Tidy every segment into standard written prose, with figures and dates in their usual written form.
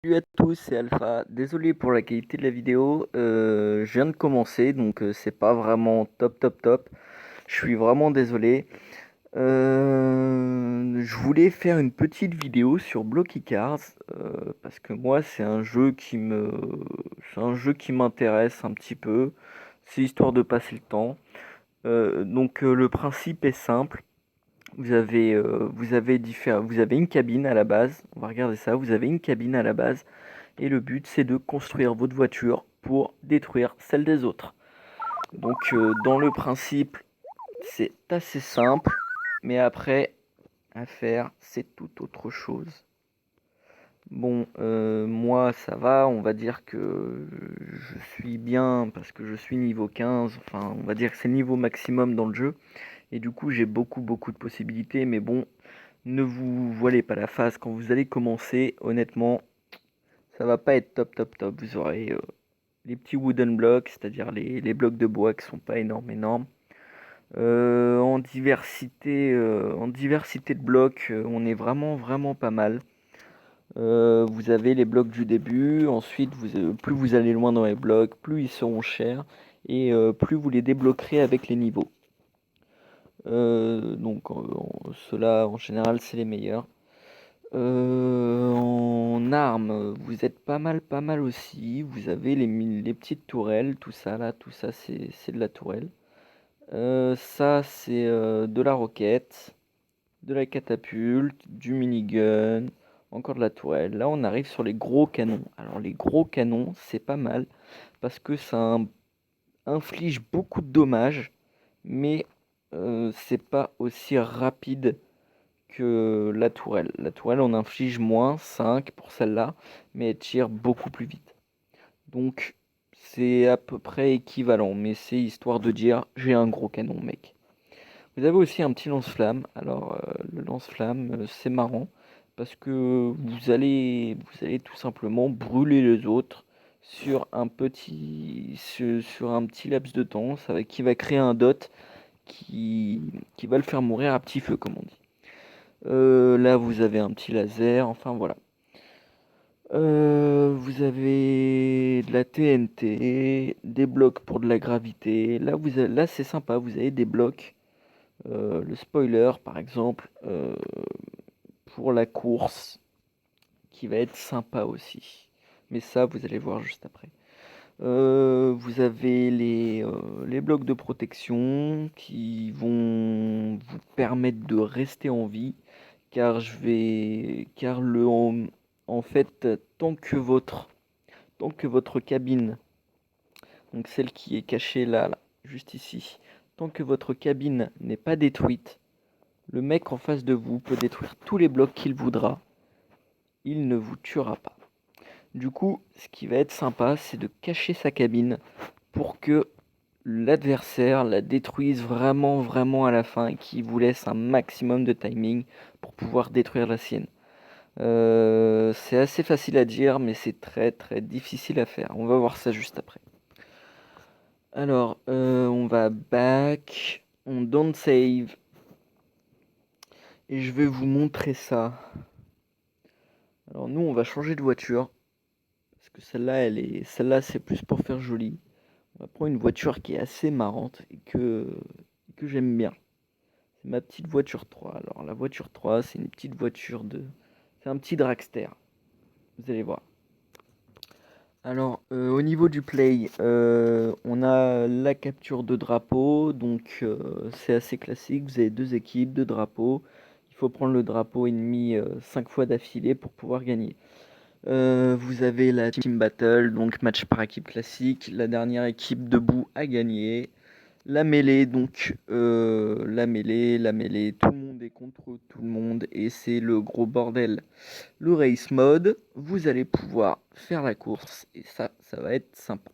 Salut à tous, c'est Alpha. Désolé pour la qualité de la vidéo. Je viens de commencer, donc c'est pas vraiment top. Je suis vraiment désolé. Je voulais faire une petite vidéo sur Blocky Cars parce que moi c'est un jeu qui m'intéresse un petit peu. C'est histoire de passer le temps. Le principe est simple. Vous avez une cabine à la base. On va regarder ça. Vous avez une cabine à la base. Et le but, c'est de construire votre voiture pour détruire celle des autres. Dans le principe, c'est assez simple. Mais après, à faire, c'est tout autre chose. Moi, ça va. On va dire que je suis bien parce que je suis niveau 15. Enfin, on va dire que c'est le niveau maximum dans le jeu. Et du coup, j'ai beaucoup de possibilités. Mais bon, ne vous voilez pas la face quand vous allez commencer. Honnêtement, ça va pas être top. Vous aurez les petits wooden blocks, c'est-à-dire les blocs de bois qui sont pas énormes. En diversité de blocs, on est vraiment pas mal. Vous avez les blocs du début, ensuite plus vous allez loin dans les blocs, plus ils seront chers et plus vous les débloquerez avec les niveaux. Ceux-là en général c'est les meilleurs. En armes, vous êtes pas mal aussi. Vous avez les petites tourelles, tout ça là, tout ça c'est de la tourelle. Ça c'est de la roquette, de la catapulte, du minigun, encore de la tourelle. Là on arrive sur les gros canons. Alors les gros canons c'est pas mal parce que inflige beaucoup de dommages, mais c'est pas aussi rapide que la tourelle. La tourelle, on inflige moins 5 pour celle-là, mais elle tire beaucoup plus vite. Donc, c'est à peu près équivalent, mais c'est histoire de dire j'ai un gros canon, mec. Vous avez aussi un petit lance-flamme. Alors, le lance-flamme, c'est marrant parce que vous allez tout simplement brûler les autres sur un petit laps de temps, qui va créer un dot qui va le faire mourir à petit feu, comme on dit. Là, vous avez un petit laser, enfin voilà. Vous avez de la TNT, des blocs pour de la gravité. Là c'est sympa, vous avez des blocs. Le spoiler, par exemple, pour la course, qui va être sympa aussi. Mais ça, vous allez voir juste après. Vous avez les blocs de protection qui vont vous permettre de rester en vie car en fait, tant que votre cabine, donc celle qui est cachée là, juste ici, tant que votre cabine n'est pas détruite, le mec en face de vous peut détruire tous les blocs qu'il voudra, il ne vous tuera pas. Du coup, ce qui va être sympa, c'est de cacher sa cabine pour que l'adversaire la détruise vraiment à la fin et qu'il vous laisse un maximum de timing pour pouvoir détruire la sienne. C'est assez facile à dire, mais c'est très difficile à faire. On va voir ça juste après. Alors, on va back, on don't save, et je vais vous montrer ça. Alors nous, on va changer de voiture, parce que celle-là, c'est plus pour faire joli. On va prendre une voiture qui est assez marrante que j'aime bien. C'est ma petite voiture 3. Alors la voiture 3, c'est une petite c'est un petit dragster. Vous allez voir. Alors, au niveau du play, on a la capture de drapeau, donc c'est assez classique. Vous avez deux équipes, deux drapeaux. Il faut prendre le drapeau ennemi 5 fois d'affilée pour pouvoir gagner. Vous avez la team battle, donc match par équipe classique. La dernière équipe debout a gagné. La mêlée, la mêlée, tout le monde est contre tout le monde et c'est le gros bordel. Le race mode, vous allez pouvoir faire la course et ça va être sympa.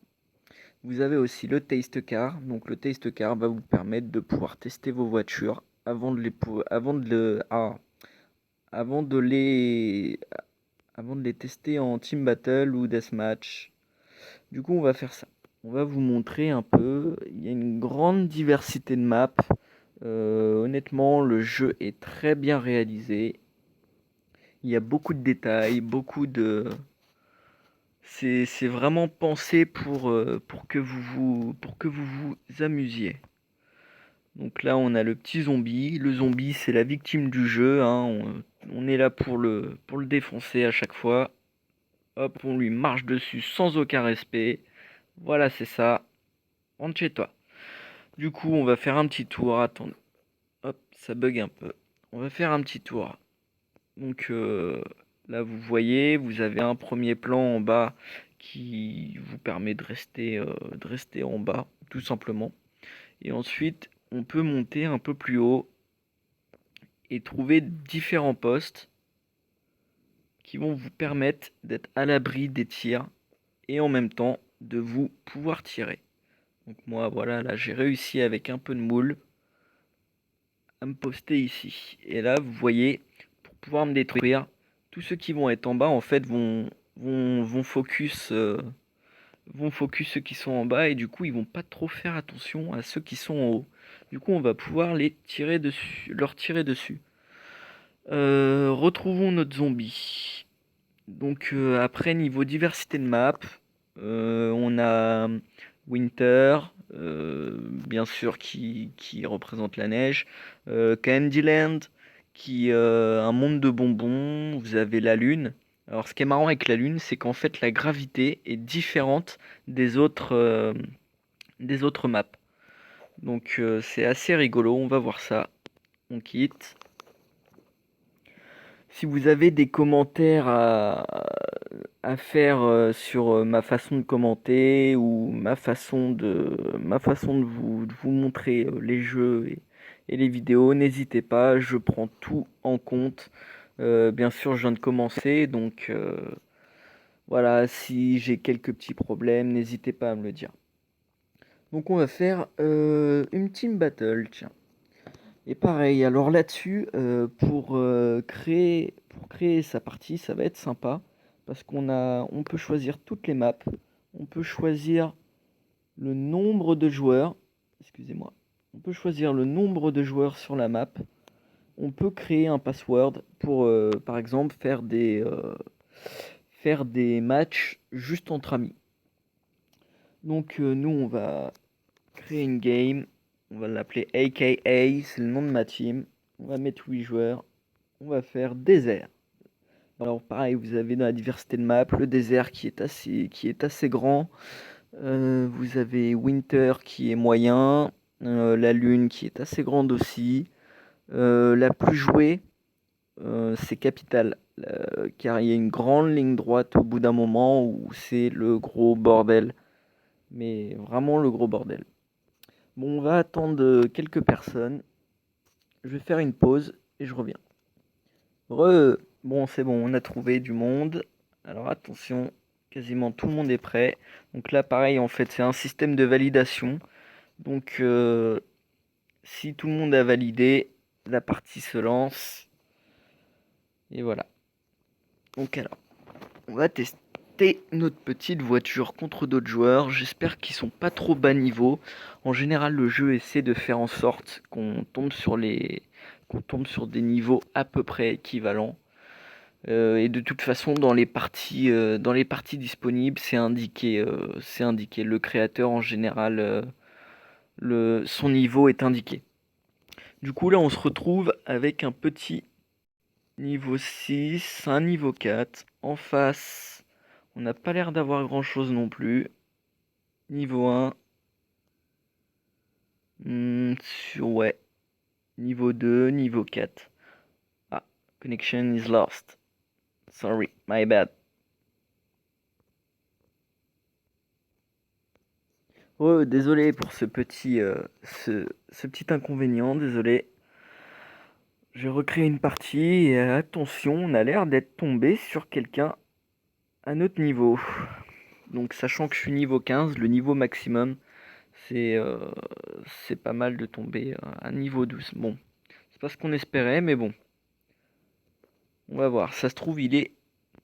Vous avez aussi le taste car, donc le taste car va vous permettre de pouvoir tester vos voitures avant de les, avant de les tester en team battle ou deathmatch. Du coup, on va faire ça. On va vous montrer un peu. Il y a une grande diversité de maps. Honnêtement, le jeu est très bien réalisé. Il y a beaucoup de détails, C'est vraiment pensé pour que vous vous amusiez. Donc là, on a le petit zombie. Le zombie, c'est la victime du jeu, hein. On est là pour le défoncer à chaque fois. Hop, on lui marche dessus sans aucun respect. Voilà, c'est ça. Rentre chez toi. Du coup, on va faire un petit tour. Attends, hop, ça bug un peu. On va faire un petit tour. Donc là, vous voyez, vous avez un premier plan en bas qui vous permet de rester en bas, tout simplement. Et ensuite, on peut monter un peu plus haut et trouver différents postes qui vont vous permettre d'être à l'abri des tirs et en même temps de vous pouvoir tirer. Donc moi, voilà, là, j'ai réussi avec un peu de moule à me poster ici. Et là, vous voyez, pour pouvoir me détruire, tous ceux qui vont être en bas, en fait, vont focus ceux qui sont en bas et du coup, ils vont pas trop faire attention à ceux qui sont en haut. Du coup, on va pouvoir les tirer dessus, leur tirer dessus. Retrouvons notre zombie. Donc après, niveau diversité de map, on a Winter, bien sûr, qui représente la neige. Candyland, qui un monde de bonbons. Vous avez la Lune. Alors, ce qui est marrant avec la Lune, c'est qu'en fait, la gravité est différente des autres maps. Donc, c'est assez rigolo. On va voir ça. On quitte. Si vous avez des commentaires à faire sur ma façon de commenter ou ma façon de vous montrer les jeux et les vidéos, n'hésitez pas, je prends tout en compte. Bien sûr, je viens de commencer, donc voilà, si j'ai quelques petits problèmes, n'hésitez pas à me le dire. Donc on va faire une team battle, tiens. Et pareil, alors là-dessus, pour créer sa partie, ça va être sympa parce on peut choisir toutes les maps, on peut choisir le nombre de joueurs, excusez-moi, on peut choisir le nombre de joueurs sur la map, on peut créer un password pour, par exemple, faire des matchs juste entre amis. Donc nous, on va créer une game, on va l'appeler AKA, c'est le nom de ma team. On va mettre 8 joueurs, on va faire désert. Alors pareil, vous avez dans la diversité de map le désert qui est assez grand. Vous avez Winter qui est moyen, la lune qui est assez grande aussi. La plus jouée, c'est Capital, car il y a une grande ligne droite au bout d'un moment où c'est le gros bordel. Mais vraiment le gros bordel. Bon, on va attendre quelques personnes. Je vais faire une pause et je reviens. Bon, c'est bon, on a trouvé du monde. Alors attention, quasiment tout le monde est prêt. Donc là, pareil, en fait, c'est un système de validation. Donc, si tout le monde a validé, la partie se lance. Et voilà. Donc alors, on va tester notre petite voiture contre d'autres joueurs. J'espère qu'ils sont pas trop bas niveau. En général, le jeu essaie de faire en sorte qu'on tombe sur des niveaux à peu près équivalents. Et de toute façon, dans les parties disponibles, c'est indiqué. Le créateur, en général, son niveau est indiqué. Du coup, là, on se retrouve avec un petit niveau 6, un niveau 4. En face, on n'a pas l'air d'avoir grand-chose non plus. Niveau 1. Ouais. Niveau 2, niveau 4. Ah, connection is lost. Sorry, my bad. Oh, désolé pour ce petit inconvénient, désolé. J'ai recréé une partie et attention, on a l'air d'être tombé sur quelqu'un à notre niveau. Donc sachant que je suis niveau 15, le niveau maximum, c'est euh, c'est pas mal de tomber à niveau 12. Bon, c'est pas ce qu'on espérait, mais bon, on va voir. Ça se trouve, il est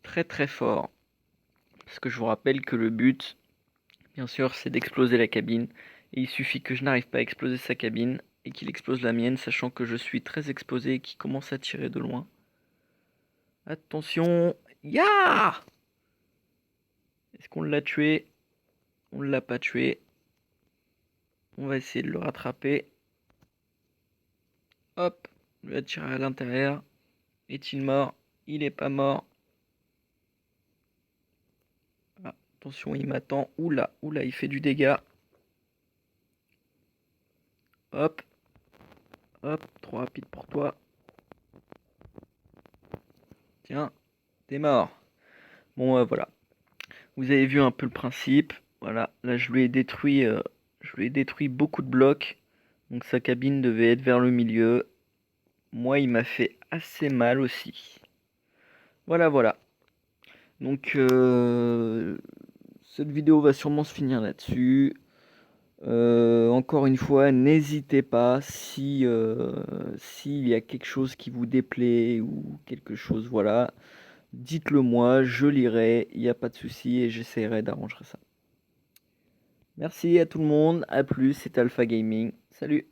très très fort. Parce que je vous rappelle que le but, bien sûr, c'est d'exploser la cabine. Et il suffit que je n'arrive pas à exploser sa cabine et qu'il explose la mienne, sachant que je suis très exposé et qu'il commence à tirer de loin. Attention, ya! qu'on l'a tué? On ne l'a pas tué. On va essayer de le rattraper. Hop, on lui a tiré à l'intérieur. Est-il mort? Il n'est pas mort. Ah, attention, il m'attend. Oula, oula, il fait du dégât. Hop, hop, trop rapide pour toi. Tiens, t'es mort. Bon, voilà. Vous avez vu un peu le principe. Voilà, là je lui ai détruit beaucoup de blocs. Donc sa cabine devait être vers le milieu. Moi, il m'a fait assez mal aussi. Voilà, voilà. Donc cette vidéo va sûrement se finir là-dessus. Encore une fois, n'hésitez pas s'il y a quelque chose qui vous déplaît ou quelque chose, voilà, dites-le moi, je lirai, il n'y a pas de souci et j'essaierai d'arranger ça. Merci à tout le monde, à plus, c'était Alpha Gaming, salut.